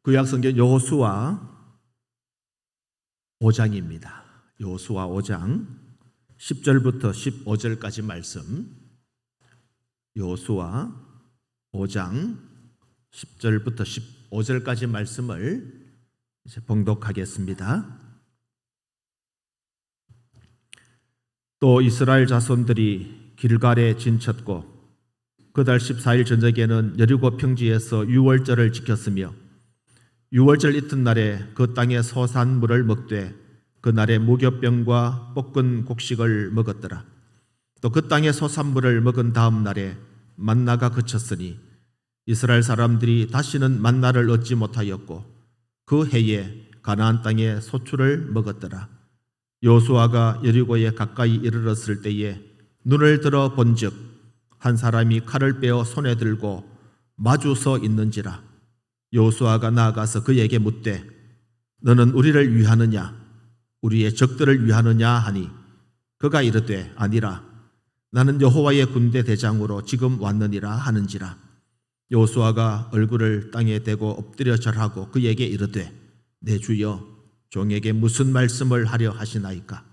구약성경 여호수아 5장입니다. 여호수아 5장 10절부터 15절까지 말씀. 여호수아 5장 10절부터 15절까지 말씀을 이제 봉독하겠습니다. 또 이스라엘 자손들이 길갈에 진쳤고 그달 14일 저녁에는 여리고 평지에서 유월절을 지켰으며 유월절 이튿날에 그 땅의 소산물을 먹되 그날에 무교병과 볶은 곡식을 먹었더라. 또 그 땅의 소산물을 먹은 다음 날에 만나가 그쳤으니 이스라엘 사람들이 다시는 만나를 얻지 못하였고 그 해에 가나안 땅의 소출을 먹었더라. 여호수아가 여리고에 가까이 이르렀을 때에 눈을 들어 본즉 한 사람이 칼을 빼어 손에 들고 마주서 있는지라. 여호수아가 나아가서 그에게 묻되 너는 우리를 위하느냐 우리의 적들을 위하느냐 하니 그가 이르되 아니라 나는 여호와의 군대 대장으로 지금 왔느니라 하는지라. 여호수아가 얼굴을 땅에 대고 엎드려 절하고 그에게 이르되 내 주여 종에게 무슨 말씀을 하려 하시나이까.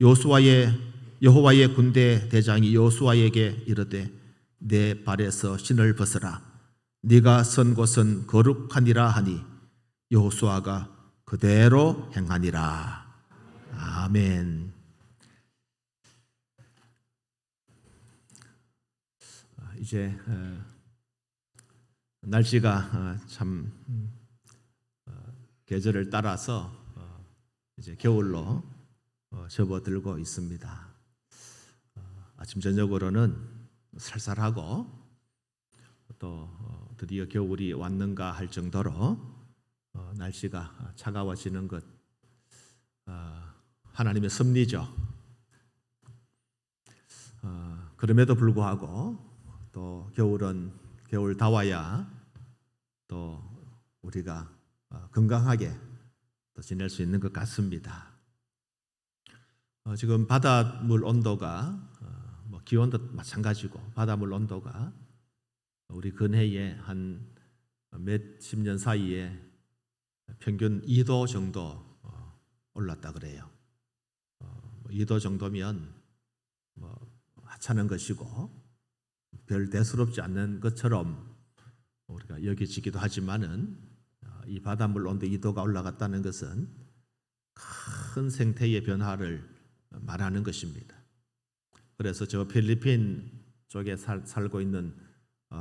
여호와의 군대 대장이 여호수아에게 이르되 내 발에서 신을 벗으라 네가 선 곳은 거룩하니라 하니 여호수아가 그대로 행하니라. 아멘. 이제 날씨가 참 계절을 따라서 이제 겨울로 접어들고 있습니다. 아침 저녁으로는 살살하고 또 드디어 겨울이 왔는가 할 정도로 날씨가 차가워지는 것 하나님의 섭리죠. 그럼에도 불구하고 또 겨울은 겨울 다와야 또 우리가 건강하게 또 지낼 수 있는 것 같습니다. 지금 바닷물 온도가 기온도 마찬가지고 바닷물 온도가 우리 근해에 한 몇십 년 사이에 평균 2도 정도 올랐다 그래요. 2도 정도면 하찮은 것이고 별 대수롭지 않는 것처럼 우리가 여겨지기도 하지만은 이 바닷물 온도 2도가 올라갔다는 것은 큰 생태의 변화를 말하는 것입니다. 그래서 저 필리핀 쪽에 살고 있는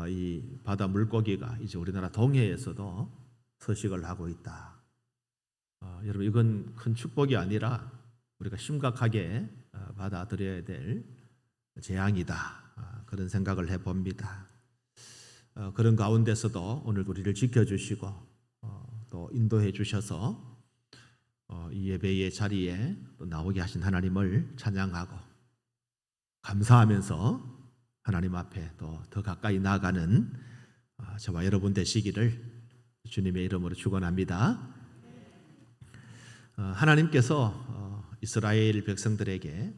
이 바다 물고기가 이제 우리나라 동해에서도 서식을 하고 있다. 여러분 이건 큰 축복이 아니라 우리가 심각하게 받아들여야 될 재앙이다. 그런 생각을 해봅니다. 그런 가운데서도 오늘 우리를 지켜주시고 또 인도해 주셔서 이 예배의 자리에 또 나오게 하신 하나님을 찬양하고 감사하면서 하나님 앞에 또 더 가까이 나아가는 저와 여러분 되시기를 주님의 이름으로 축원합니다. 하나님께서 이스라엘 백성들에게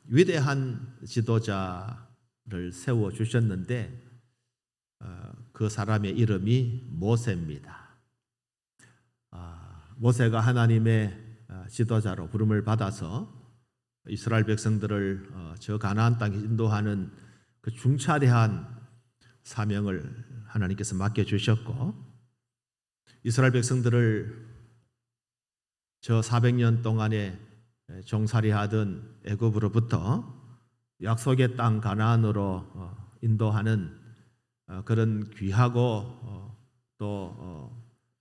위대한 지도자를 세워 주셨는데 그 사람의 이름이 모세입니다. 모세가 하나님의 지도자로 부름을 받아서 이스라엘 백성들을 저 가나안 땅에 인도하는 그 중차대한 사명을 하나님께서 맡겨주셨고 이스라엘 백성들을 저 400년 동안에 종살이하던 애굽으로부터 약속의 땅 가나안으로 인도하는 그런 귀하고 또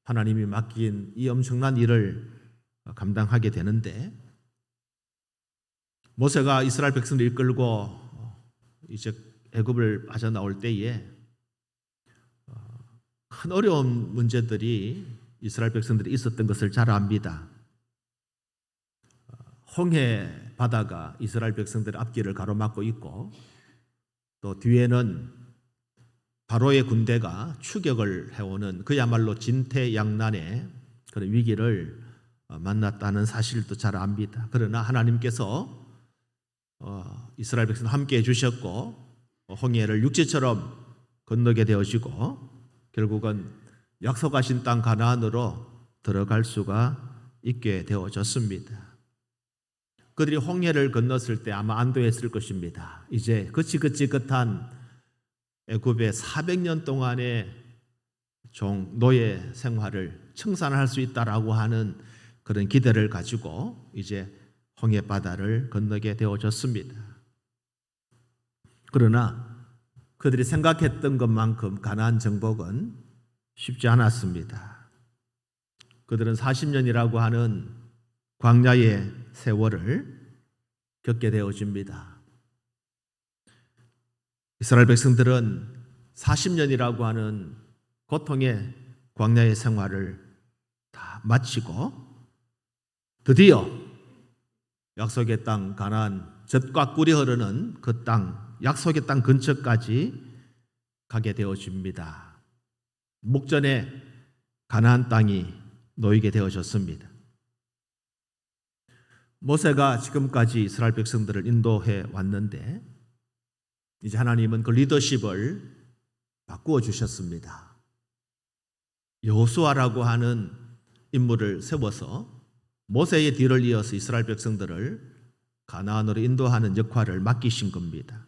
하나님이 맡긴 이 엄청난 일을 감당하게 되는데 모세가 이스라엘 백성들을 이끌고 이제 애굽을 빠져나올 때에 큰 어려운 문제들이 이스라엘 백성들이 있었던 것을 잘 압니다. 홍해 바다가 이스라엘 백성들의 앞길을 가로막고 있고 또 뒤에는 바로의 군대가 추격을 해오는 그야말로 진퇴양난의 그런 위기를 만났다는 사실도 잘 압니다. 그러나 하나님께서 이스라엘 백성 함께 해주셨고 홍해를 육지처럼 건너게 되어지고 결국은 약속하신 땅 가나안으로 들어갈 수가 있게 되어졌습니다. 그들이 홍해를 건넜을 때 아마 안도했을 것입니다. 이제 그치그치긋한 애굽의 400년 동안의 노예 생활을 청산할 수 있다라고 하는 그런 기대를 가지고 이제 홍해 바다를 건너게 되어졌습니다. 그러나 그들이 생각했던 것만큼 가나안 정복은 쉽지 않았습니다. 그들은 40년이라고 하는 광야의 세월을 겪게 되어집니다. 이스라엘 백성들은 40년이라고 하는 고통의 광야의 생활을 다 마치고 드디어 약속의 땅 가나안, 젖과 꿀이 흐르는 그 땅, 약속의 땅 근처까지 가게 되어집니다. 목전에 가나안 땅이 놓이게 되어졌습니다. 모세가 지금까지 이스라엘 백성들을 인도해 왔는데 이제 하나님은 그 리더십을 바꾸어 주셨습니다. 여호수아라고 하는 인물을 세워서 모세의 뒤를 이어서 이스라엘 백성들을 가나안으로 인도하는 역할을 맡기신 겁니다.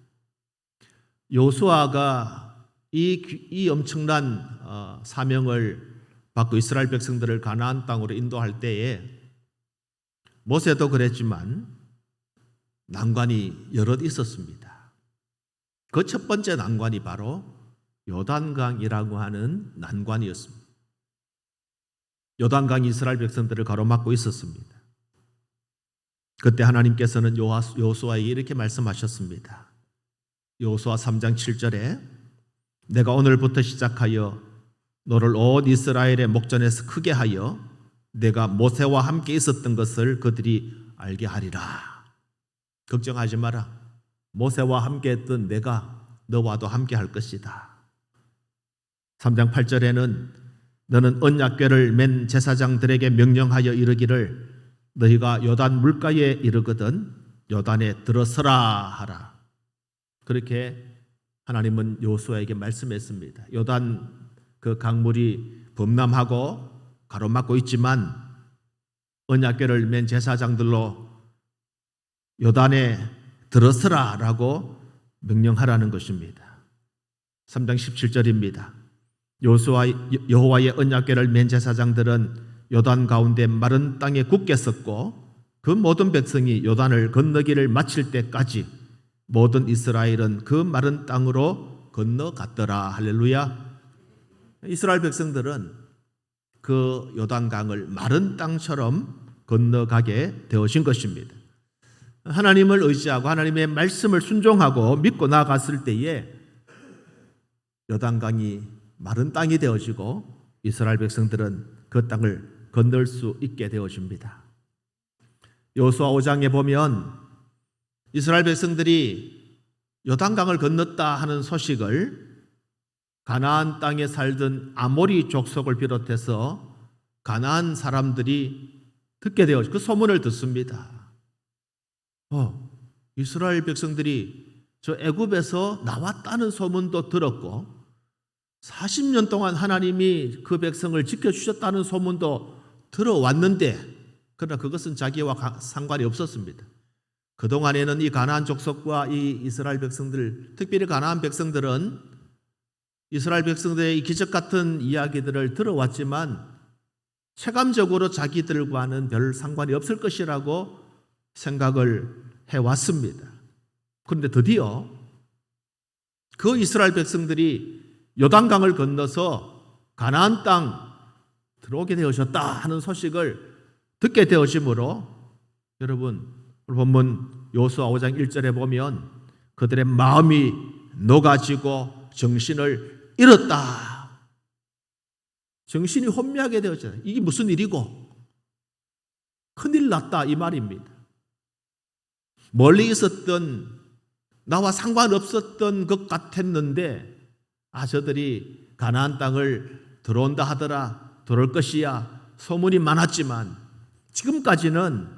여호수아가 이 엄청난 사명을 받고 이스라엘 백성들을 가나안 땅으로 인도할 때에 모세도 그랬지만 난관이 여럿 있었습니다. 그 첫 번째 난관이 바로 요단강이라고 하는 난관이었습니다. 요단강이 이스라엘 백성들을 가로막고 있었습니다. 그때 하나님께서는 여호수아에게 이렇게 말씀하셨습니다. 여호수아 3장 7절에 내가 오늘부터 시작하여 너를 온 이스라엘의 목전에서 크게 하여 내가 모세와 함께 있었던 것을 그들이 알게 하리라. 걱정하지 마라. 모세와 함께 했던 내가 너와도 함께 할 것이다. 3장 8절에는 너는 언약궤를 맨 제사장들에게 명령하여 이르기를 너희가 요단 물가에 이르거든 요단에 들어서라 하라. 그렇게 하나님은 여호수아에게 말씀했습니다. 요단 그 강물이 범람하고 가로막고 있지만 언약궤를 맨 제사장들로 요단에 들어서라 라고 명령하라는 것입니다. 3장 17절입니다. 여호와의 언약궤를 맨 제사장들은 요단 가운데 마른 땅에 굳게 섰고 그 모든 백성이 요단을 건너기를 마칠 때까지 모든 이스라엘은 그 마른 땅으로 건너갔더라. 할렐루야. 이스라엘 백성들은 그 요단강을 마른 땅처럼 건너가게 되어진 것입니다. 하나님을 의지하고 하나님의 말씀을 순종하고 믿고 나아갔을 때에 요단강이 마른 땅이 되어지고 이스라엘 백성들은 그 땅을 건널 수 있게 되어집니다. 여호수아 5장에 보면 이스라엘 백성들이 요단강을 건넜다 하는 소식을 가나안 땅에 살던 아모리 족속을 비롯해서 가나안 사람들이 듣게 되어 그 소문을 듣습니다. 이스라엘 백성들이 저 애굽에서 나왔다는 소문도 들었고 40년 동안 하나님이 그 백성을 지켜주셨다는 소문도 들어왔는데 그러나 그것은 자기와 상관이 없었습니다. 그동안에는 이 가나안 족속과 이 이스라엘 백성들, 특별히 가나안 백성들은 이스라엘 백성들의 이 기적 같은 이야기들을 들어왔지만 체감적으로 자기들과는 별 상관이 없을 것이라고 생각을 해왔습니다. 그런데 드디어 그 이스라엘 백성들이 요단강을 건너서 가나안 땅 들어오게 되어졌다 하는 소식을 듣게 되어지므로 여러분 본문 여호수아 5장 1절에 보면 그들의 마음이 녹아지고 정신을 잃었다. 정신이 혼미하게 되었잖아요. 이게 무슨 일이고 큰일 났다 이 말입니다. 멀리 있었던 나와 상관없었던 것 같았는데 저들이 가나안 땅을 들어온다 하더라 들어올 것이야 소문이 많았지만 지금까지는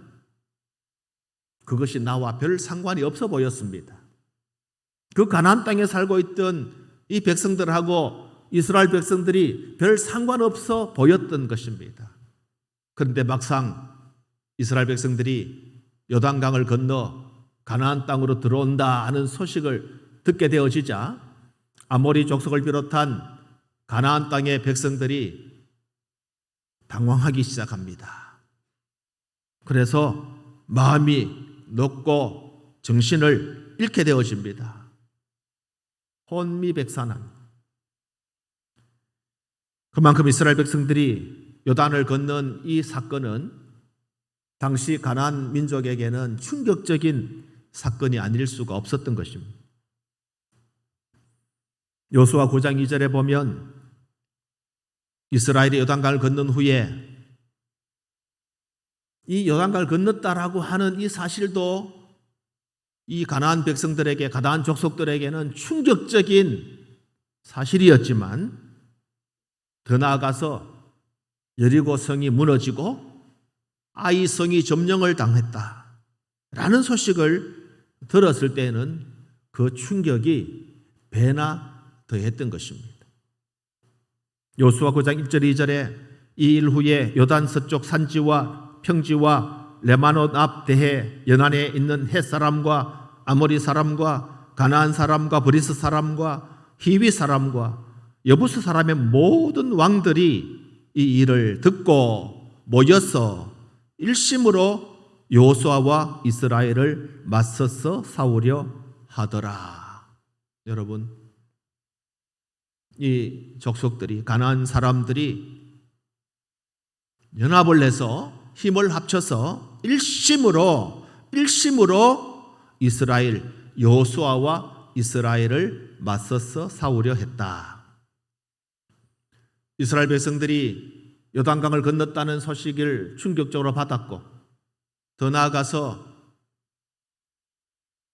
그것이 나와 별 상관이 없어 보였습니다. 그 가나안 땅에 살고 있던 이 백성들하고 이스라엘 백성들이 별 상관없어 보였던 것입니다. 그런데 막상 이스라엘 백성들이 요단강을 건너 가나안 땅으로 들어온다 하는 소식을 듣게 되어지자 아모리 족속을 비롯한 가나안 땅의 백성들이 당황하기 시작합니다. 그래서 마음이 높고 정신을 잃게 되어집니다. 혼미백산한. 그만큼 이스라엘 백성들이 요단을 건넌 이 사건은 당시 가나안 민족에게는 충격적인 사건이 아닐 수가 없었던 것입니다. 여호수아 9장 2절에 보면 이스라엘이 요단강을 건넌 후에 이 요단강을 건넜다라고 하는 이 사실도 이 가나안 백성들에게, 가나안 족속들에게는 충격적인 사실이었지만 더 나아가서 여리고 성이 무너지고 아이 성이 점령을 당했다라는 소식을 들었을 때는 그 충격이 배나 더했던 것입니다. 여호수아 9장 1절 2절에 이 일 후에 요단 서쪽 산지와 평지와 레마논 앞 대해 연안에 있는 헷 사람과 아모리 사람과 가나안 사람과 브리스 사람과 히위 사람과 여부스 사람의 모든 왕들이 이 일을 듣고 모여서 일심으로 여호수아와 이스라엘을 맞서서 싸우려 하더라. 여러분, 이 족속들이, 가나안 사람들이 연합을 해서 힘을 합쳐서 일심으로 이스라엘, 여호수아와 이스라엘을 맞서서 싸우려 했다. 이스라엘 백성들이 요단강을 건넜다는 소식을 충격적으로 받았고, 더 나아가서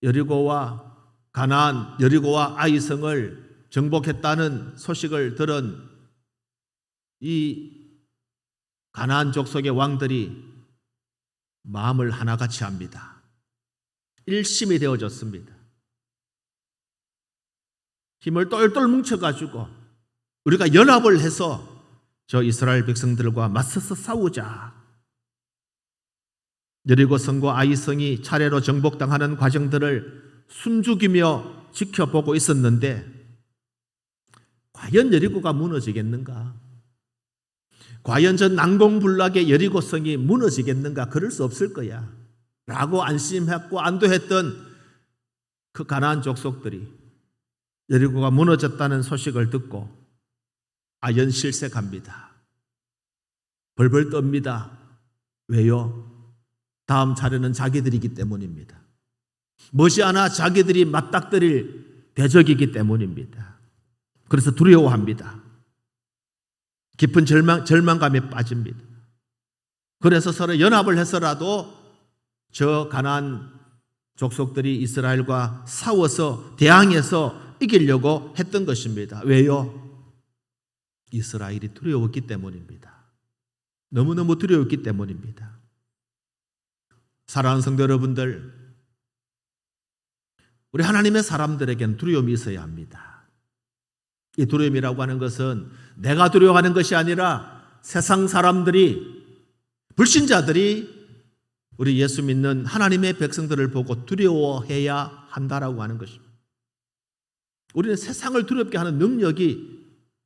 여리고와 가나안, 여리고와 아이성을 정복했다는 소식을 들은 이 가나안 족속의 왕들이 마음을 하나같이 합니다. 일심이 되어졌습니다. 힘을 똘똘 뭉쳐가지고 우리가 연합을 해서 저 이스라엘 백성들과 맞서서 싸우자. 여리고 성과 아이 성이 차례로 정복당하는 과정들을 숨죽이며 지켜보고 있었는데 과연 여리고가 무너지겠는가? 과연 저 난공불락의 여리고 성이 무너지겠는가? 그럴 수 없을 거야 라고 안심했고 안도했던 그 가나안 족속들이 여리고가 무너졌다는 소식을 듣고 아연실색합니다. 벌벌 떱니다. 왜요? 다음 차례는 자기들이기 때문입니다. 머지않아 자기들이 맞닥뜨릴 대적이기 때문입니다. 그래서 두려워합니다. 깊은 절망감에 빠집니다. 그래서 서로 연합을 해서라도 저 가나안 족속들이 이스라엘과 싸워서 대항해서 이기려고 했던 것입니다. 왜요? 이스라엘이 두려웠기 때문입니다. 너무너무 두려웠기 때문입니다. 사랑하는 성도 여러분들, 우리 하나님의 사람들에게는 두려움이 있어야 합니다. 이 두려움이라고 하는 것은 내가 두려워하는 것이 아니라 세상 사람들이, 불신자들이 우리 예수 믿는 하나님의 백성들을 보고 두려워해야 한다라고 하는 것입니다. 우리는 세상을 두렵게 하는 능력이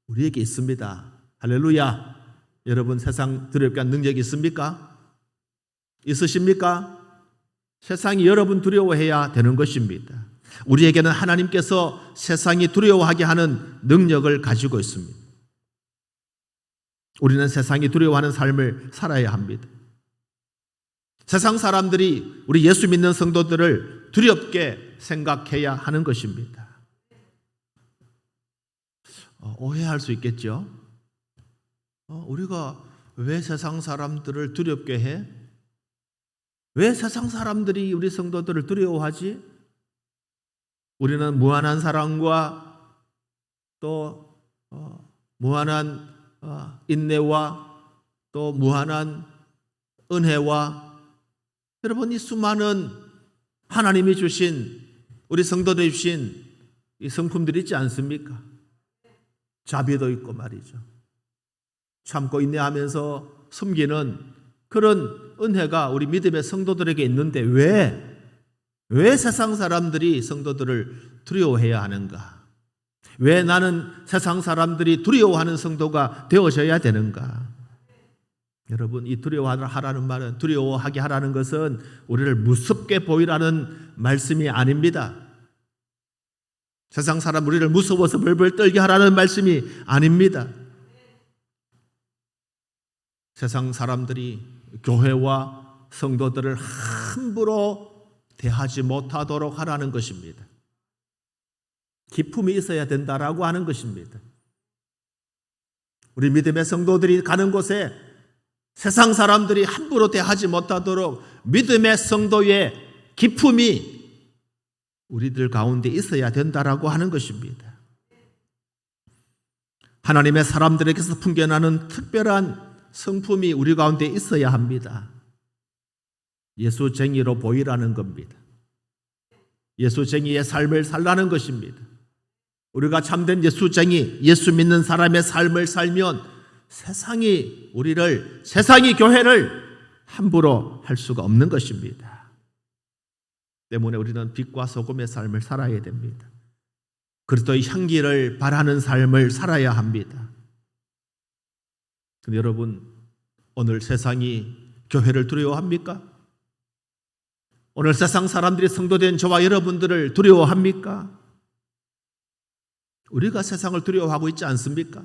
우리에게 있습니다. 할렐루야. 여러분, 세상 두렵게 하는 능력이 있습니까? 있으십니까? 세상이 여러분 두려워해야 되는 것입니다. 우리에게는 하나님께서 세상이 두려워하게 하는 능력을 가지고 있습니다. 우리는 세상이 두려워하는 삶을 살아야 합니다. 세상 사람들이 우리 예수 믿는 성도들을 두렵게 생각해야 하는 것입니다. 오해할 수 있겠죠? 우리가 왜 세상 사람들을 두렵게 해? 왜 세상 사람들이 우리 성도들을 두려워하지? 우리는 무한한 사랑과 또 무한한 인내와 또 무한한 은혜와 여러분, 이 수많은 하나님이 주신, 우리 성도들이 주신 이 성품들이 있지 않습니까? 자비도 있고 말이죠. 참고 인내하면서 숨기는 그런 은혜가 우리 믿음의 성도들에게 있는데 왜 세상 사람들이 성도들을 두려워해야 하는가? 왜 나는 세상 사람들이 두려워하는 성도가 되어져야 되는가? 여러분, 이 두려워하라는 말은, 두려워하게 하라는 것은 우리를 무섭게 보이라는 말씀이 아닙니다. 세상 사람 우리를 무서워서 벌벌 떨게 하라는 말씀이 아닙니다. 세상 사람들이 교회와 성도들을 함부로 대하지 못하도록 하라는 것입니다. 기품이 있어야 된다라고 하는 것입니다. 우리 믿음의 성도들이 가는 곳에 세상 사람들이 함부로 대하지 못하도록 믿음의 성도의 기품이 우리들 가운데 있어야 된다라고 하는 것입니다. 하나님의 사람들에게서 풍겨나는 특별한 성품이 우리 가운데 있어야 합니다. 예수쟁이로 보이라는 겁니다. 예수쟁이의 삶을 살라는 것입니다. 우리가 참된 예수쟁이, 예수 믿는 사람의 삶을 살면 세상이 교회를 함부로 할 수가 없는 것입니다. 때문에 우리는 빛과 소금의 삶을 살아야 됩니다. 그리스도의 향기를 바라는 삶을 살아야 합니다. 근데 여러분, 오늘 세상이 교회를 두려워합니까? 오늘 세상 사람들이 성도된 저와 여러분들을 두려워합니까? 우리가 세상을 두려워하고 있지 않습니까?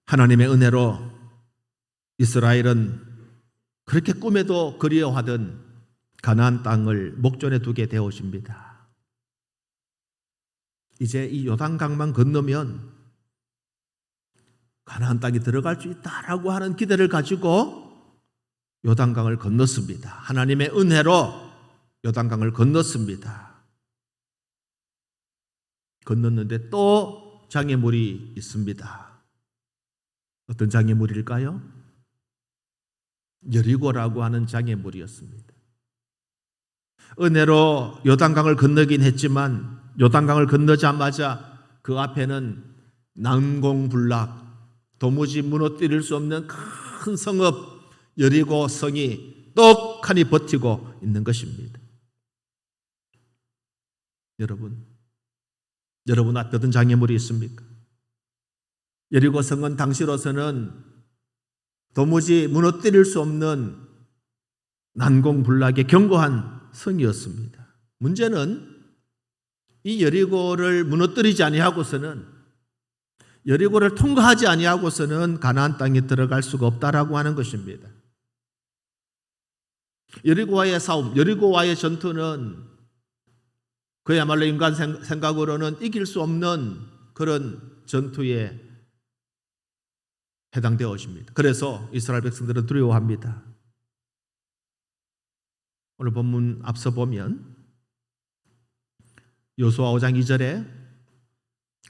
하나님의 은혜로 이스라엘은 그렇게 꿈에도 그리워하던 가나안 땅을 목전에 두게 되어집니다. 이제 이 요단강만 건너면 가나안 땅에 들어갈 수 있다라고 하는 기대를 가지고 요단강을 건넜습니다. 하나님의 은혜로 요단강을 건넜습니다. 건넜는데 또 장애물이 있습니다. 어떤 장애물일까요? 여리고라고 하는 장애물이었습니다. 은혜로 요단강을 건너긴 했지만 요단강을 건너자마자 그 앞에는 난공불락, 도무지 무너뜨릴 수 없는 큰 성읍 여리고 성이 떡하니 버티고 있는 것입니다. 여러분 앞에 어떤 장애물이 있습니까? 여리고 성은 당시로서는 도무지 무너뜨릴 수 없는 난공불락의 견고한 성이었습니다. 문제는 이 여리고를 무너뜨리지 아니하고서는, 여리고를 통과하지 아니하고서는 가나안 땅에 들어갈 수가 없다라고 하는 것입니다. 여리고와의 싸움, 여리고와의 전투는 그야말로 인간 생각으로는 이길 수 없는 그런 전투에 해당되어집니다. 그래서 이스라엘 백성들은 두려워합니다. 오늘 본문 앞서 보면 여호수아 5장 2절에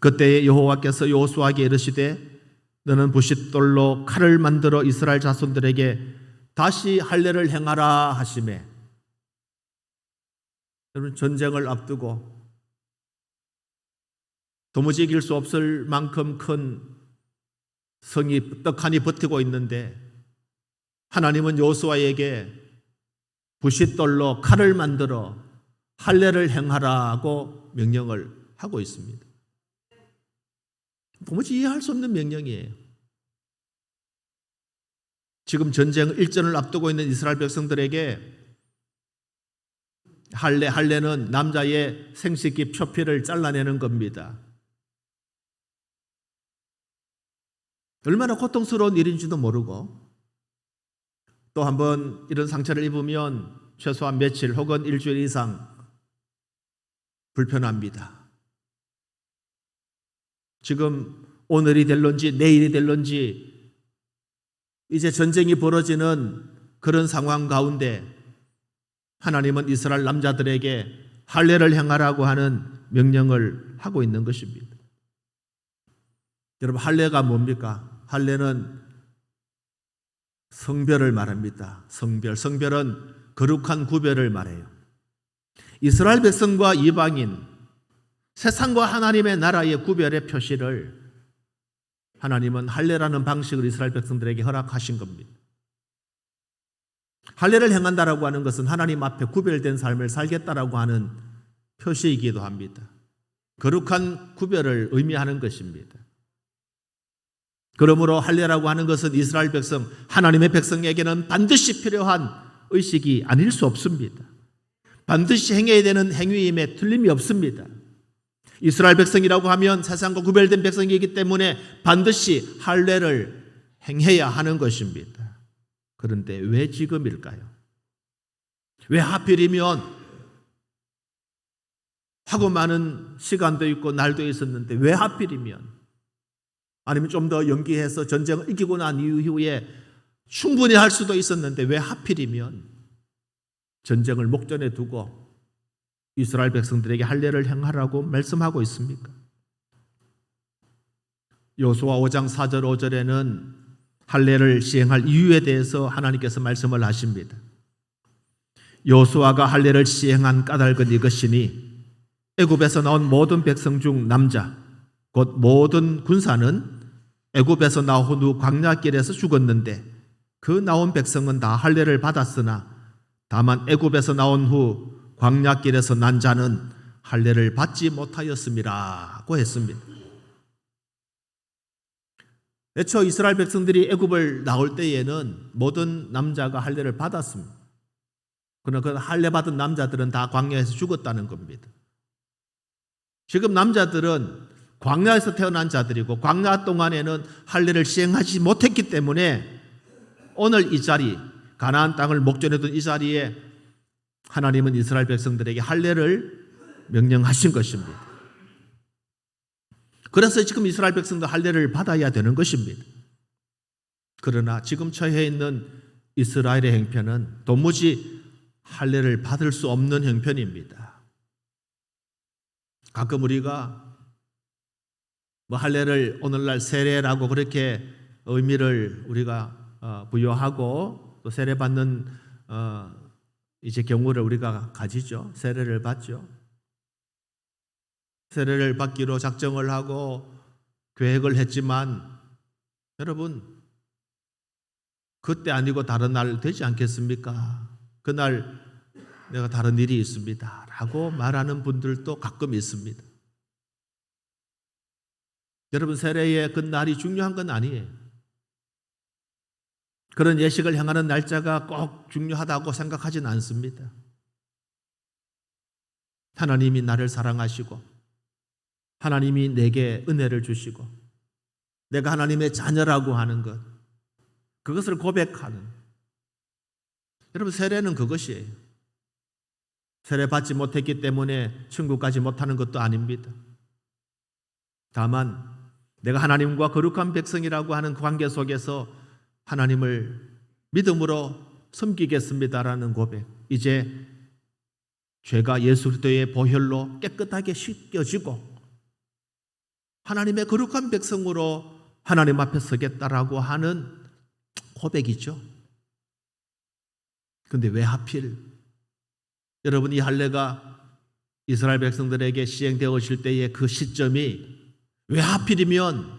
그때에 여호와께서 여호수아에게 이르시되 너는 부싯돌로 칼을 만들어 이스라엘 자손들에게 다시 할례를 행하라 하시매. 여러분, 전쟁을 앞두고 도무지 이길 수 없을 만큼 큰 성이 떡하니 버티고 있는데 하나님은 여호수아에게 부싯돌로 칼을 만들어 할례를 행하라고 명령을 하고 있습니다. 도무지 이해할 수 없는 명령이에요. 지금 전쟁 일전을 앞두고 있는 이스라엘 백성들에게 할례는 남자의 생식기 표피를 잘라내는 겁니다. 얼마나 고통스러운 일인지도 모르고 또 한번 이런 상처를 입으면 최소한 며칠 혹은 일주일 이상 불편합니다. 지금 오늘이 될런지 내일이 될런지 이제 전쟁이 벌어지는 그런 상황 가운데 하나님은 이스라엘 남자들에게 할례를 행하라고 하는 명령을 하고 있는 것입니다. 여러분, 할례가 뭡니까? 할례는 성별을 말합니다. 성별은 거룩한 구별을 말해요. 이스라엘 백성과 이방인, 세상과 하나님의 나라의 구별의 표시를 하나님은 할례라는 방식을 이스라엘 백성들에게 허락하신 겁니다. 할례를 행한다라고 하는 것은 하나님 앞에 구별된 삶을 살겠다라고 하는 표시이기도 합니다. 거룩한 구별을 의미하는 것입니다. 그러므로 할례라고 하는 것은 이스라엘 백성, 하나님의 백성에게는 반드시 필요한 의식이 아닐 수 없습니다. 반드시 행해야 되는 행위임에 틀림이 없습니다. 이스라엘 백성이라고 하면 세상과 구별된 백성이기 때문에 반드시 할례를 행해야 하는 것입니다. 그런데 왜 지금일까요? 왜 하필이면 하고 많은 시간도 있고 날도 있었는데 왜 하필이면, 아니면 좀 더 연기해서 전쟁을 이기고 난 이후에 충분히 할 수도 있었는데 왜 하필이면 전쟁을 목전에 두고 이스라엘 백성들에게 할례를 행하라고 말씀하고 있습니까? 여호수아 5장 4절 5절에는 할례를 시행할 이유에 대해서 하나님께서 말씀을 하십니다. 여호수아가 할례를 시행한 까닭은 이것이니 애굽에서 나온 모든 백성 중 남자 곧 모든 군사는 애굽에서 나온 후 광야길에서 죽었는데 그 나온 백성은 다 할례를 받았으나 다만 애굽에서 나온 후 광야길에서 난 자는 할례를 받지 못하였음이라고 했습니다. 애초 이스라엘 백성들이 애굽을 나올 때에는 모든 남자가 할례를 받았습니다. 그러나 그 할례 받은 남자들은 다 광야에서 죽었다는 겁니다. 지금 남자들은 광야에서 태어난 자들이고 광야 동안에는 할례를 시행하지 못했기 때문에 오늘 이 자리, 가나안 땅을 목전에 둔 이 자리에 하나님은 이스라엘 백성들에게 할례를 명령하신 것입니다. 그래서 지금 이스라엘 백성도 할례를 받아야 되는 것입니다. 그러나 지금 처해 있는 이스라엘의 형편은 도무지 할례를 받을 수 없는 형편입니다. 가끔 우리가 할례를 오늘날 세례라고 그렇게 의미를 우리가 부여하고 또 세례받는 이제 경우를 우리가 가지죠. 세례를 받죠. 세례를 받기로 작정을 하고 계획을 했지만 여러분, 그때 아니고 다른 날 되지 않겠습니까? 그날 내가 다른 일이 있습니다 라고 말하는 분들도 가끔 있습니다. 여러분, 세례의 그 날이 중요한 건 아니에요. 그런 예식을 행하는 날짜가 꼭 중요하다고 생각하지는 않습니다. 하나님이 나를 사랑하시고 하나님이 내게 은혜를 주시고 내가 하나님의 자녀라고 하는 것, 그것을 고백하는, 여러분, 세례는 그것이에요. 세례 받지 못했기 때문에 천국 가지 못하는 것도 아닙니다. 다만 내가 하나님과 거룩한 백성이라고 하는 관계 속에서 하나님을 믿음으로 섬기겠습니다라는 고백, 이제 죄가 예수 그리스도의 보혈로 깨끗하게 씻겨지고 하나님의 거룩한 백성으로 하나님 앞에 서겠다라고 하는 고백이죠. 그런데 왜 하필 여러분, 이 할례가 이스라엘 백성들에게 시행되어질 때의 그 시점이 왜 하필이면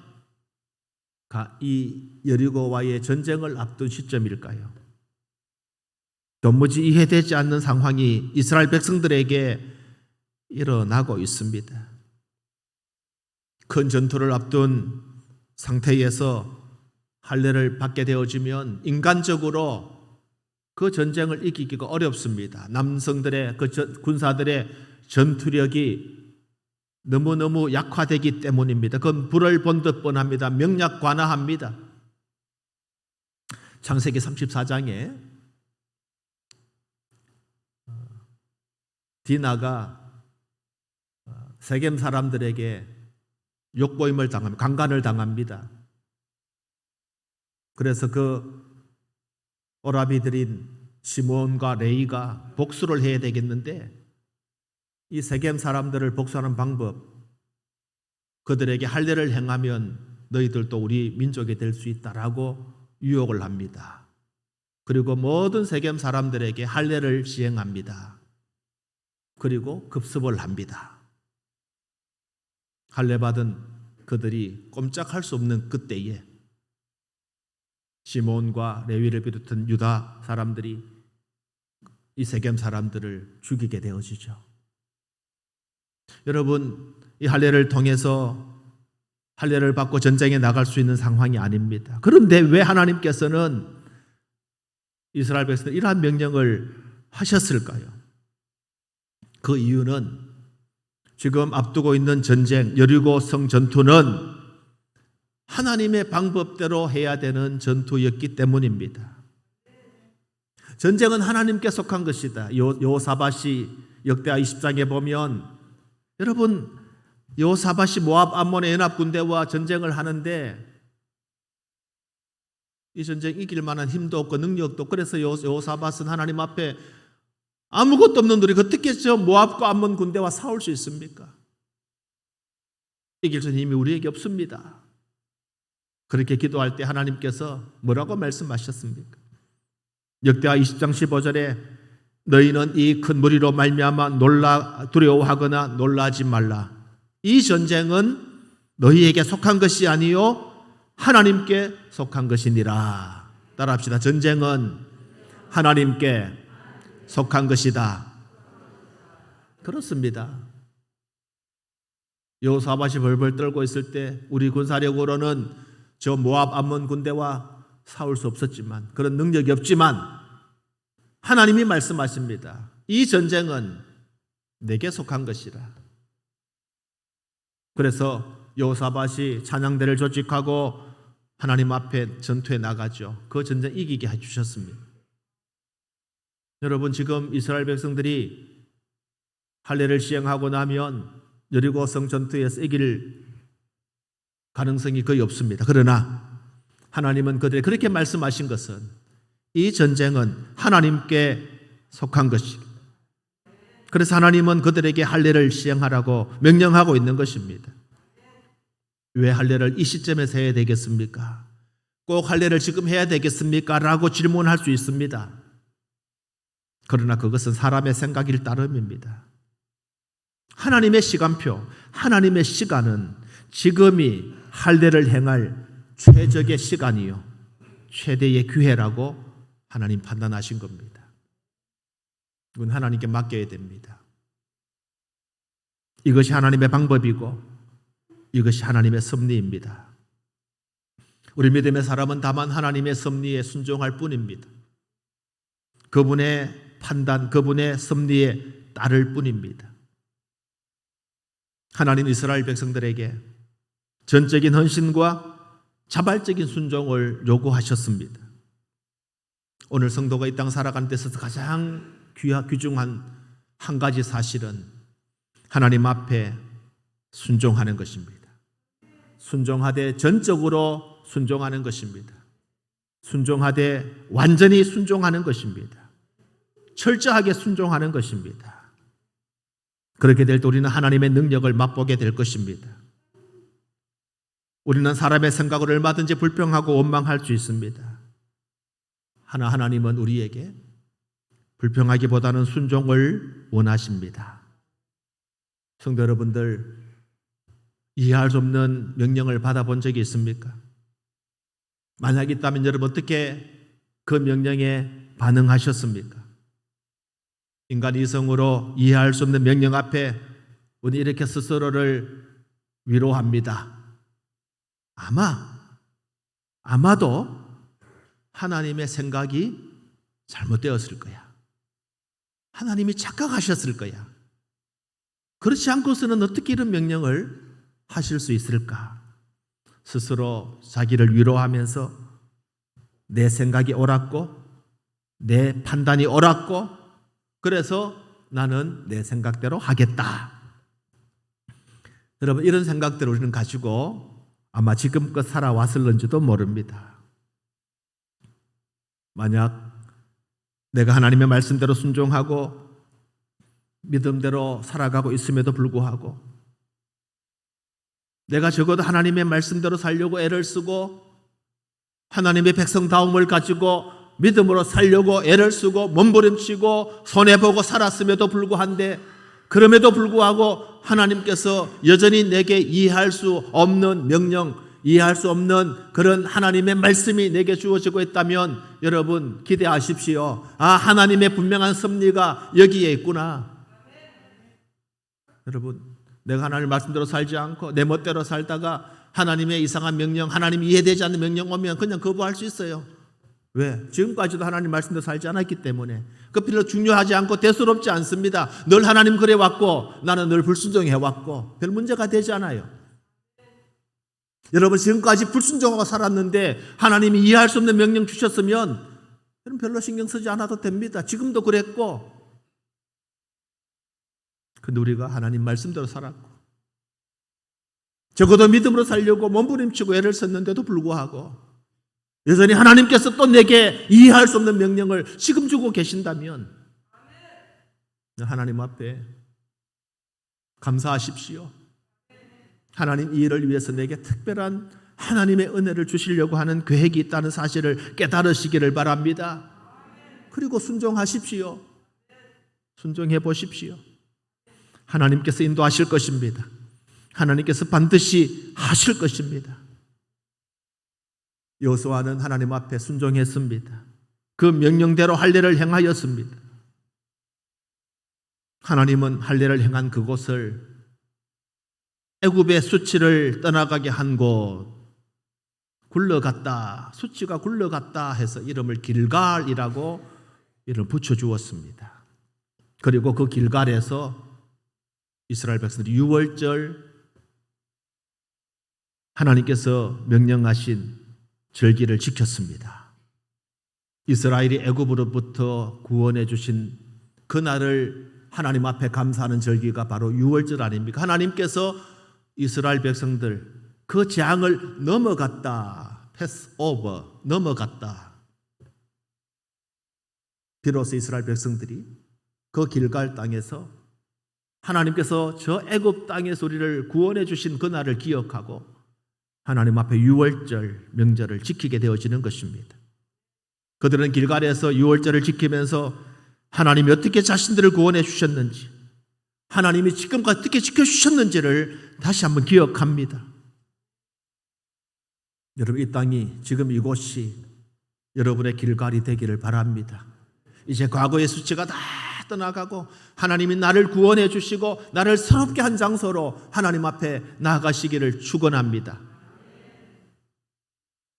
이 여리고와의 전쟁을 앞둔 시점일까요? 도무지 이해되지 않는 상황이 이스라엘 백성들에게 일어나고 있습니다. 큰 전투를 앞둔 상태에서 할례를 받게 되어지면 인간적으로 그 전쟁을 이기기가 어렵습니다. 남성들의 군사들의 전투력이 너무너무 약화되기 때문입니다. 그건 불을 본 듯 뻔합니다. 명약관화합니다. 창세기 34장에 디나가 세겜 사람들에게 욕보임을 당합니다. 강간을 당합니다. 그래서 그 오라비들인 시몬과 레이가 복수를 해야 되겠는데 이 세겜 사람들을 복수하는 방법, 그들에게 할례를 행하면 너희들도 우리 민족이 될 수 있다라고 유혹을 합니다. 그리고 모든 세겜 사람들에게 할례를 시행합니다. 그리고 급습을 합니다. 할례받은 그들이 꼼짝할 수 없는 그때에 시몬과 레위를 비롯한 유다 사람들이 이 세겜 사람들을 죽이게 되어지죠. 여러분, 이 할례를 통해서 할례를 받고 전쟁에 나갈 수 있는 상황이 아닙니다. 그런데 왜 하나님께서는 이스라엘 백성들 이러한 명령을 하셨을까요? 그 이유는 지금 앞두고 있는 전쟁, 여리고 성 전투는 하나님의 방법대로 해야 되는 전투였기 때문입니다. 전쟁은 하나님께 속한 것이다. 여호사밧이 역대하 20장에 보면 여러분, 여호사밧이 모압 암몬의 연합 군대와 전쟁을 하는데 이 전쟁 이길 만한 힘도 없고 능력도 없고 그래서 여호사밧은 하나님 앞에 아무것도 없는 우리가 어떻게 저 모압과 암몬 군대와 싸울 수 있습니까? 이길 수 있는 힘이 우리에게 없습니다. 그렇게 기도할 때 하나님께서 뭐라고 말씀하셨습니까? 역대하 20장 15절에 너희는 이 큰 무리로 말미암아 두려워하거나 놀라지 말라. 이 전쟁은 너희에게 속한 것이 아니요 하나님께 속한 것이니라. 따라합시다. 전쟁은 하나님께 속한 것이다. 그렇습니다. 여호사밧이 벌벌 떨고 있을 때 우리 군사력으로는 저 모압 암몬 군대와 싸울 수 없었지만, 그런 능력이 없지만 하나님이 말씀하십니다. 이 전쟁은 내게 속한 것이라. 그래서 여호사밧이 찬양대를 조직하고 하나님 앞에 전투에 나가죠. 그 전쟁 이기게 해주셨습니다. 여러분, 지금 이스라엘 백성들이 할례를 시행하고 나면 여리고 성 전투에서 이길 가능성이 거의 없습니다. 그러나 하나님은 그들에게 그렇게 말씀하신 것은 이 전쟁은 하나님께 속한 것이고, 그래서 하나님은 그들에게 할례를 시행하라고 명령하고 있는 것입니다. 왜 할례를 이 시점에서 해야 되겠습니까? 꼭 할례를 지금 해야 되겠습니까? 라고 질문할 수 있습니다. 그러나 그것은 사람의 생각일 따름입니다. 하나님의 시간표, 하나님의 시간은 지금이 할례를 행할 최적의 시간이요 최대의 기회라고 하나님 판단하신 겁니다. 이건 하나님께 맡겨야 됩니다. 이것이 하나님의 방법이고 이것이 하나님의 섭리입니다. 우리 믿음의 사람은 다만 하나님의 섭리에 순종할 뿐입니다. 그분의 판단, 그분의 섭리에 따를 뿐입니다. 하나님 이스라엘 백성들에게 전적인 헌신과 자발적인 순종을 요구하셨습니다. 오늘 성도가 이 땅 살아가는 데 있어서 가장 귀중한 한 가지 사실은 하나님 앞에 순종하는 것입니다. 순종하되 전적으로 순종하는 것입니다. 순종하되 완전히 순종하는 것입니다. 철저하게 순종하는 것입니다. 그렇게 될 때 우리는 하나님의 능력을 맛보게 될 것입니다. 우리는 사람의 생각을 얼마든지 불평하고 원망할 수 있습니다. 하나님은 우리에게 불평하기보다는 순종을 원하십니다. 성도 여러분들, 이해할 수 없는 명령을 받아본 적이 있습니까? 만약 있다면 여러분 어떻게 그 명령에 반응하셨습니까? 인간 이성으로 이해할 수 없는 명령 앞에 우리 이렇게 스스로를 위로합니다. 아마도 하나님의 생각이 잘못되었을 거야. 하나님이 착각하셨을 거야. 그렇지 않고서는 어떻게 이런 명령을 하실 수 있을까? 스스로 자기를 위로하면서 내 생각이 옳았고 내 판단이 옳았고 그래서 나는 내 생각대로 하겠다. 여러분, 이런 생각들을 우리는 가지고 아마 지금껏 살아왔을런지도 모릅니다. 만약 내가 하나님의 말씀대로 순종하고 믿음대로 살아가고 있음에도 불구하고 내가 적어도 하나님의 말씀대로 살려고 애를 쓰고 하나님의 백성다움을 가지고 믿음으로 살려고 애를 쓰고 몸부림치고 손해보고 살았음에도 불구한데 그럼에도 불구하고 하나님께서 여전히 내게 이해할 수 없는 명령, 이해할 수 없는 그런 하나님의 말씀이 내게 주어지고 있다면 여러분 기대하십시오. 하나님의 분명한 섭리가 여기에 있구나. 여러분, 내가 하나님의 말씀대로 살지 않고 내 멋대로 살다가 하나님의 이상한 명령, 하나님이 이해되지 않는 명령 오면 그냥 거부할 수 있어요. 왜? 지금까지도 하나님 말씀대로 살지 않았기 때문에. 그 별로 중요하지 않고 대수롭지 않습니다. 늘 하나님 그래 왔고 나는 늘 불순종해 왔고 별 문제가 되지 않아요. 여러분 지금까지 불순종하고 살았는데 하나님이 이해할 수 없는 명령 주셨으면 여러분 별로 신경 쓰지 않아도 됩니다. 지금도 그랬고. 근데 우리가 하나님 말씀대로 살았고 적어도 믿음으로 살려고 몸부림치고 애를 썼는데도 불구하고 여전히 하나님께서 또 내게 이해할 수 없는 명령을 지금 주고 계신다면 하나님 앞에 감사하십시오. 하나님 이 일을 위해서 내게 특별한 하나님의 은혜를 주시려고 하는 계획이 있다는 사실을 깨달으시기를 바랍니다. 그리고 순종하십시오. 순종해 보십시오. 하나님께서 인도하실 것입니다. 하나님께서 반드시 하실 것입니다. 여호수아는 하나님 앞에 순종했습니다. 그 명령대로 할례를 행하였습니다. 하나님은 할례를 행한 그곳을 애굽의 수치를 떠나가게 한 곳, 굴러갔다, 수치가 굴러갔다 해서 이름을 길갈이라고 이름을 붙여주었습니다. 그리고 그 길갈에서 이스라엘 백성들이 유월절 하나님께서 명령하신 절기를 지켰습니다. 이스라엘이 애굽으로부터 구원해 주신 그날을 하나님 앞에 감사하는 절기가 바로 유월절 아닙니까? 하나님께서 이스라엘 백성들 그 재앙을 넘어갔다. 패스오버, 넘어갔다. 비로소 이스라엘 백성들이 그 길갈 땅에서 하나님께서 저 애굽 땅에서 우리를 구원해 주신 그날을 기억하고 하나님 앞에 유월절 명절을 지키게 되어지는 것입니다. 그들은 길갈에서 유월절을 지키면서 하나님이 어떻게 자신들을 구원해 주셨는지, 하나님이 지금까지 어떻게 지켜주셨는지를 다시 한번 기억합니다. 여러분, 이 땅이, 지금 이곳이 여러분의 길갈이 되기를 바랍니다. 이제 과거의 수치가 다 떠나가고 하나님이 나를 구원해 주시고 나를 새롭게 한 장소로 하나님 앞에 나아가시기를 축원합니다.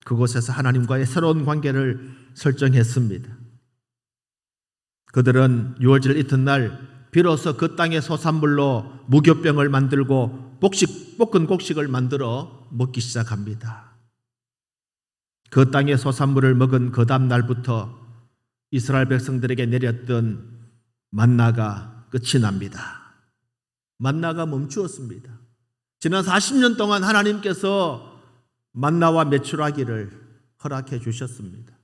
그곳에서 하나님과의 새로운 관계를 설정했습니다. 그들은 유월절 이튿날 비로소 그 땅의 소산물로 무교병을 만들고 볶은 곡식을 만들어 먹기 시작합니다. 그 땅의 소산물을 먹은 그 다음 날부터 이스라엘 백성들에게 내렸던 만나가 끝이 납니다. 만나가 멈추었습니다. 지난 40년 동안 하나님께서 만나와 메추라기를 허락해 주셨습니다.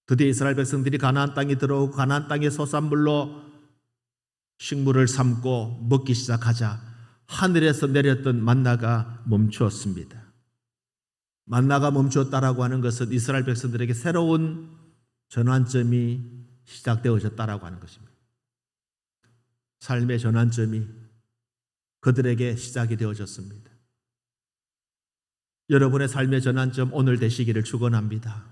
드디어 이스라엘 백성들이 가나안 땅에 들어오고 가나안 땅의 소산물로 식물을 삶고 먹기 시작하자 하늘에서 내렸던 만나가 멈추었습니다. 만나가 멈추었다라고 하는 것은 이스라엘 백성들에게 새로운 전환점이 시작되어졌다라고 하는 것입니다. 삶의 전환점이 그들에게 시작이 되어졌습니다. 여러분의 삶의 전환점 오늘 되시기를 축원합니다.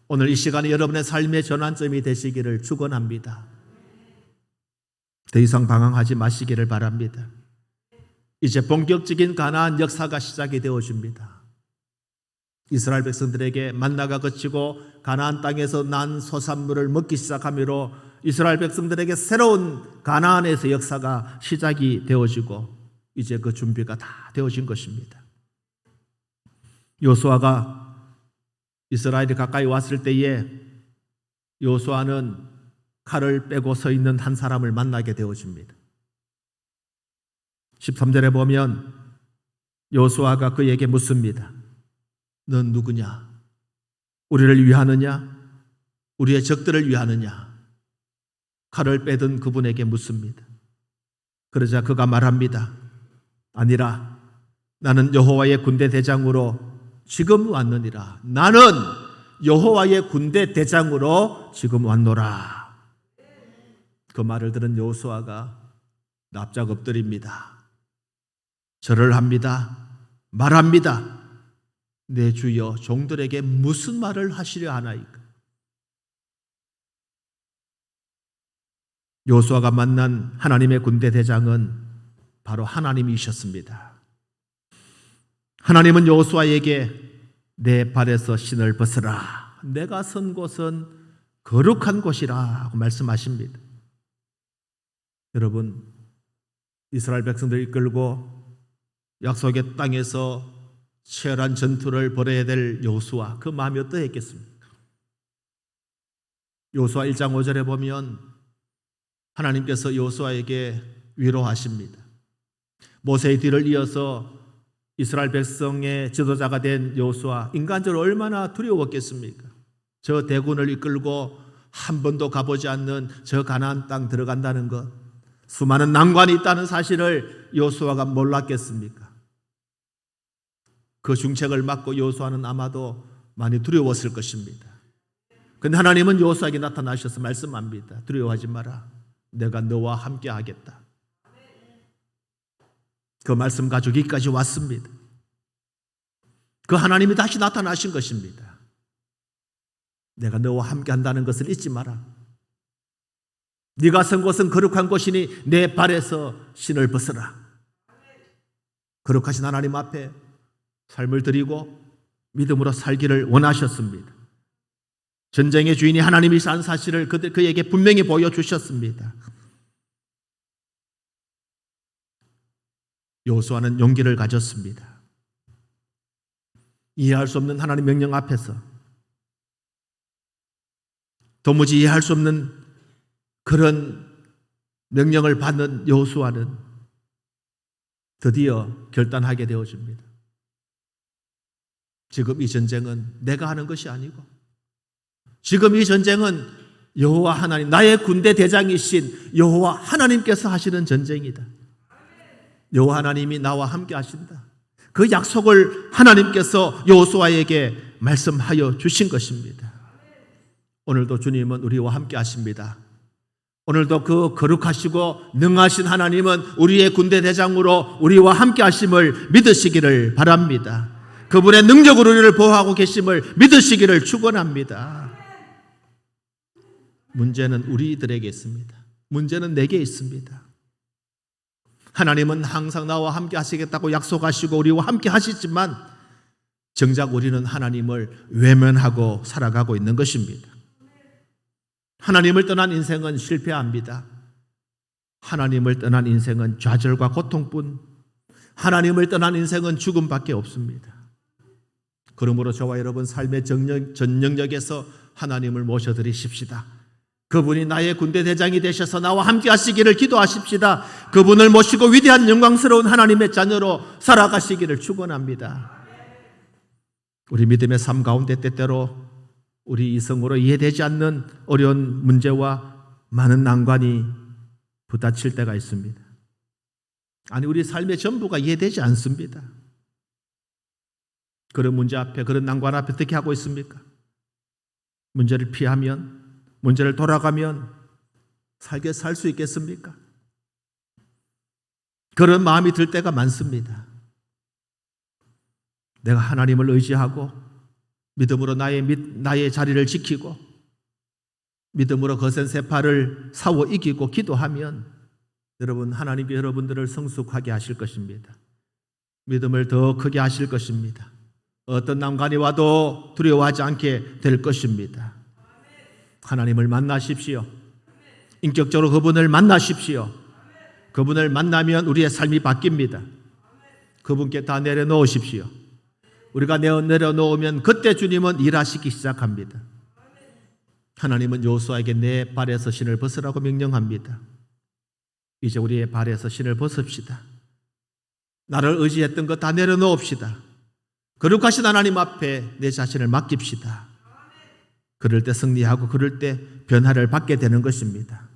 오늘 이 시간에 여러분의 삶의 전환점이 되시기를 축원합니다. 더 이상 방황하지 마시기를 바랍니다. 이제 본격적인 가나안 역사가 시작이 되어집니다. 이스라엘 백성들에게 만나가 그치고 가나안 땅에서 난 소산물을 먹기 시작함으로 이스라엘 백성들에게 새로운 가나안에서 역사가 시작이 되어지고 이제 그 준비가 다 되어진 것입니다. 여호수아가 이스라엘이 가까이 왔을 때에 여호수아는 칼을 빼고 서 있는 한 사람을 만나게 되어집니다. 13절에 보면 여호수아가 그에게 묻습니다. 넌 누구냐? 우리를 위하느냐? 우리의 적들을 위하느냐? 칼을 빼든 그분에게 묻습니다. 그러자 그가 말합니다. 아니라 나는 여호와의 군대 대장으로 지금 왔느니라. 나는 여호와의 군대 대장으로 지금 왔노라. 그 말을 들은 여호수아가 납작 엎드립니다. 절을 합니다. 말합니다. 내 주여, 종들에게 무슨 말을 하시려 하나이까? 요수아가 만난 하나님의 군대 대장은 바로 하나님이셨습니다. 하나님은 요수아에게 내 발에서 신을 벗으라. 내가 선 곳은 거룩한 곳이라고 말씀하십니다. 여러분, 이스라엘 백성들을 이끌고 약속의 땅에서 치열한 전투를 벌여야 될 요수아, 그 마음이 어떠했겠습니까? 요수아 1장 5절에 보면 하나님께서 요수아에게 위로하십니다. 모세의 뒤를 이어서 이스라엘 백성의 지도자가 된 요수아, 인간적으로 얼마나 두려웠겠습니까? 저 대군을 이끌고 한 번도 가보지 않는 저 가나안 땅 들어간다는 것, 수많은 난관이 있다는 사실을 요수아가 몰랐겠습니까? 그 중책을 맡고 요수아는 아마도 많이 두려웠을 것입니다. 그런데 하나님은 요수아에게 나타나셔서 말씀합니다. 두려워하지 마라. 내가 너와 함께 하겠다. 그 말씀 가지고 여기까지 왔습니다. 그 하나님이 다시 나타나신 것입니다. 내가 너와 함께 한다는 것을 잊지 마라. 네가 선 곳은 거룩한 곳이니 내 발에서 신을 벗어라. 거룩하신 하나님 앞에 삶을 드리고 믿음으로 살기를 원하셨습니다. 전쟁의 주인이 하나님이라는 사실을 그에게 분명히 보여주셨습니다. 요수아는 용기를 가졌습니다. 이해할 수 없는 하나님 명령 앞에서, 도무지 이해할 수 없는 그런 명령을 받는 요수아는 드디어 결단하게 되어집니다. 지금 이 전쟁은 내가 하는 것이 아니고, 지금 이 전쟁은 여호와 하나님, 나의 군대 대장이신 여호와 하나님께서 하시는 전쟁이다. 여호와 하나님이 나와 함께 하신다. 그 약속을 하나님께서 요수아에게 말씀하여 주신 것입니다. 오늘도 주님은 우리와 함께 하십니다. 오늘도 그 거룩하시고 능하신 하나님은 우리의 군대 대장으로 우리와 함께 하심을 믿으시기를 바랍니다. 그분의 능력으로 우리를 보호하고 계심을 믿으시기를 축원합니다. 문제는 우리들에게 있습니다. 문제는 내게 있습니다. 하나님은 항상 나와 함께 하시겠다고 약속하시고 우리와 함께 하시지만 정작 우리는 하나님을 외면하고 살아가고 있는 것입니다. 하나님을 떠난 인생은 실패합니다. 하나님을 떠난 인생은 좌절과 고통뿐, 하나님을 떠난 인생은 죽음밖에 없습니다. 그러므로 저와 여러분 삶의 전영역에서 하나님을 모셔드리십시다. 그분이 나의 군대 대장이 되셔서 나와 함께 하시기를 기도하십시다. 그분을 모시고 위대한 영광스러운 하나님의 자녀로 살아가시기를 축원합니다. 우리 믿음의 삶 가운데 때때로 우리 이성으로 이해되지 않는 어려운 문제와 많은 난관이 부딪힐 때가 있습니다. 아니, 우리 삶의 전부가 이해되지 않습니다. 그런 문제 앞에, 그런 난관 앞에 어떻게 하고 있습니까? 문제를 피하면, 문제를 돌아가면 살게 살 수 있겠습니까? 그런 마음이 들 때가 많습니다. 내가 하나님을 의지하고 믿음으로 나의 자리를 지키고 믿음으로 거센 세파를 싸워 이기고 기도하면 여러분, 하나님께 여러분들을 성숙하게 하실 것입니다. 믿음을 더 크게 하실 것입니다. 어떤 난관이 와도 두려워하지 않게 될 것입니다. 하나님을 만나십시오. 인격적으로 그분을 만나십시오. 그분을 만나면 우리의 삶이 바뀝니다. 그분께 다 내려놓으십시오. 우리가 내려놓으면 그때 주님은 일하시기 시작합니다. 하나님은 요수아에게 내 발에서 신을 벗으라고 명령합니다. 이제 우리의 발에서 신을 벗읍시다. 나를 의지했던 것 다 내려놓읍시다. 거룩하신 하나님 앞에 내 자신을 맡깁시다. 그럴 때 승리하고 그럴 때 변화를 받게 되는 것입니다.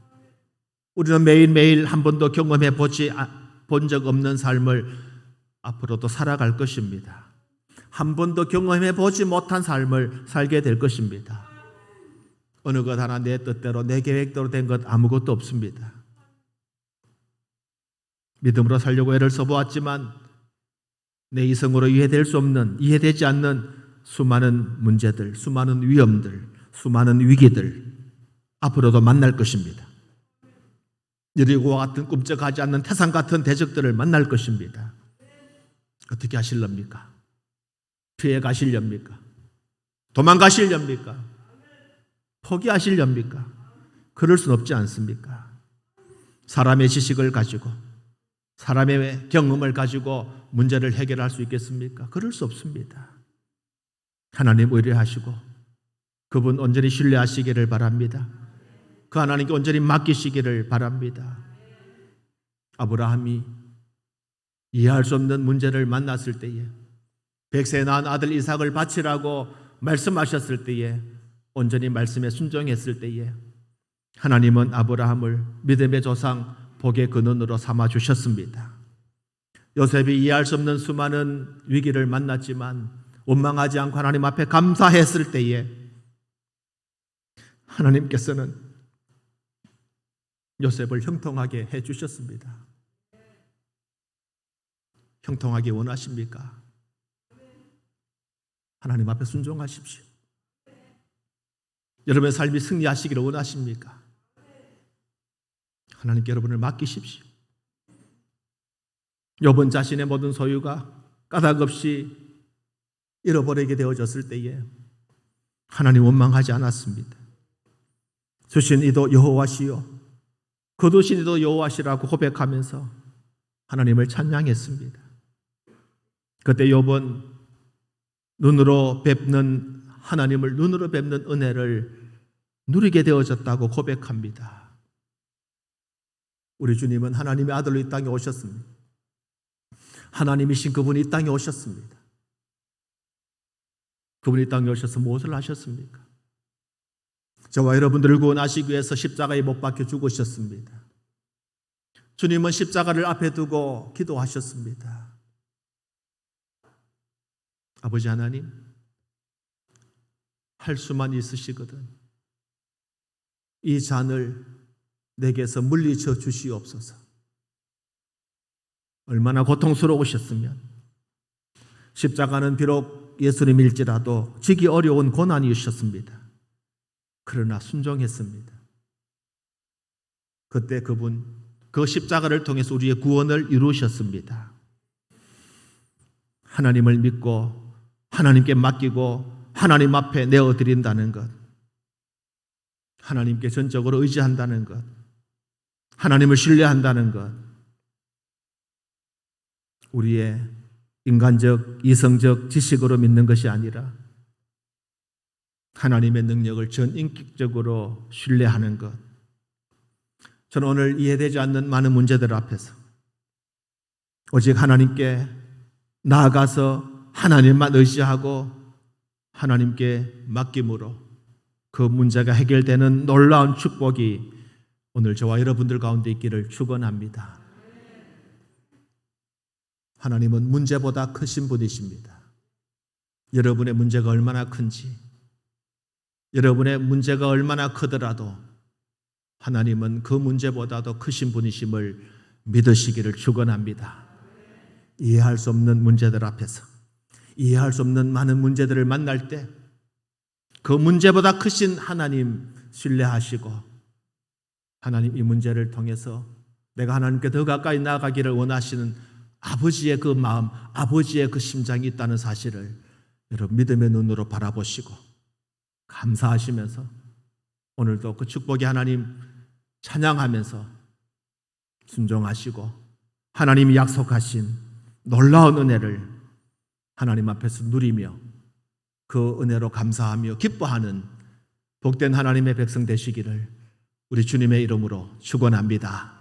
우리는 매일매일 한 번도 경험해 본 적 없는 삶을 앞으로도 살아갈 것입니다. 한 번도 경험해 보지 못한 삶을 살게 될 것입니다. 어느 것 하나 내 뜻대로 내 계획대로 된 것 아무것도 없습니다. 믿음으로 살려고 애를 써보았지만 내 이성으로 이해될 수 없는, 이해되지 않는 수많은 문제들, 수많은 위험들, 수많은 위기들 앞으로도 만날 것입니다. 여리고와 같은 꿈쩍하지 않는 태산 같은 대적들을 만날 것입니다. 어떻게 하실랍니까? 피해 가실렵니까? 도망가실렵니까? 포기하실렵니까? 그럴 수는 없지 않습니까? 사람의 지식을 가지고, 사람의 경험을 가지고 문제를 해결할 수 있겠습니까? 그럴 수 없습니다. 하나님 의뢰하시고 그분 온전히 신뢰하시기를 바랍니다. 그 하나님께 온전히 맡기시기를 바랍니다. 아브라함이 이해할 수 없는 문제를 만났을 때에, 백세 낳은 아들 이삭을 바치라고 말씀하셨을 때에, 온전히 말씀에 순종했을 때에 하나님은 아브라함을 믿음의 조상, 복의 근원으로 삼아주셨습니다. 요셉이 이해할 수 없는 수많은 위기를 만났지만 원망하지 않고 하나님 앞에 감사했을 때에 하나님께서는 요셉을 형통하게 해주셨습니다. 형통하게 원하십니까? 하나님 앞에 순종하십시오. 여러분의 삶이 승리하시기를 원하십니까? 하나님께 여러분을 맡기십시오. 욥은 자신의 모든 소유가 까닭없이 잃어버리게 되어졌을 때에 하나님 원망하지 않았습니다. 주신 이도 여호와시요 거두신 이도 여호와시라고 고백하면서 하나님을 찬양했습니다. 그때 욥은 눈으로 뵙는 하나님을, 눈으로 뵙는 은혜를 누리게 되어졌다고 고백합니다. 우리 주님은 하나님의 아들로 이 땅에 오셨습니다. 하나님이신 그분이 이 땅에 오셨습니다. 그분이 이 땅에 오셔서 무엇을 하셨습니까? 저와 여러분들을 구원하시기 위해서 십자가에 못 박혀 죽으셨습니다. 주님은 십자가를 앞에 두고 기도하셨습니다. 아버지 하나님, 할 수만 있으시거든 이 잔을 내게서 물리쳐 주시옵소서. 얼마나 고통스러우셨으면, 십자가는 비록 예수님일지라도 지기 어려운 고난이셨습니다. 그러나 순종했습니다. 그때 그분 그 십자가를 통해서 우리의 구원을 이루셨습니다. 하나님을 믿고 하나님께 맡기고 하나님 앞에 내어드린다는 것, 하나님께 전적으로 의지한다는 것, 하나님을 신뢰한다는 것, 우리의 인간적, 이성적 지식으로 믿는 것이 아니라 하나님의 능력을 전인격적으로 신뢰하는 것. 저는 오늘 이해되지 않는 많은 문제들 앞에서 오직 하나님께 나아가서 하나님만 의지하고 하나님께 맡김으로 그 문제가 해결되는 놀라운 축복이 오늘 저와 여러분들 가운데 있기를 축원합니다. 하나님은 문제보다 크신 분이십니다. 여러분의 문제가 얼마나 큰지, 여러분의 문제가 얼마나 크더라도 하나님은 그 문제보다도 크신 분이심을 믿으시기를 축원합니다. 이해할 수 없는 문제들 앞에서, 이해할 수 없는 많은 문제들을 만날 때 그 문제보다 크신 하나님 신뢰하시고, 하나님 이 문제를 통해서 내가 하나님께 더 가까이 나아가기를 원하시는 아버지의 그 마음, 아버지의 그 심장이 있다는 사실을 여러분 믿음의 눈으로 바라보시고 감사하시면서 오늘도 그 축복의 하나님 찬양하면서 순종하시고 하나님이 약속하신 놀라운 은혜를 하나님 앞에서 누리며 그 은혜로 감사하며 기뻐하는 복된 하나님의 백성 되시기를 우리 주님의 이름으로 축원합니다.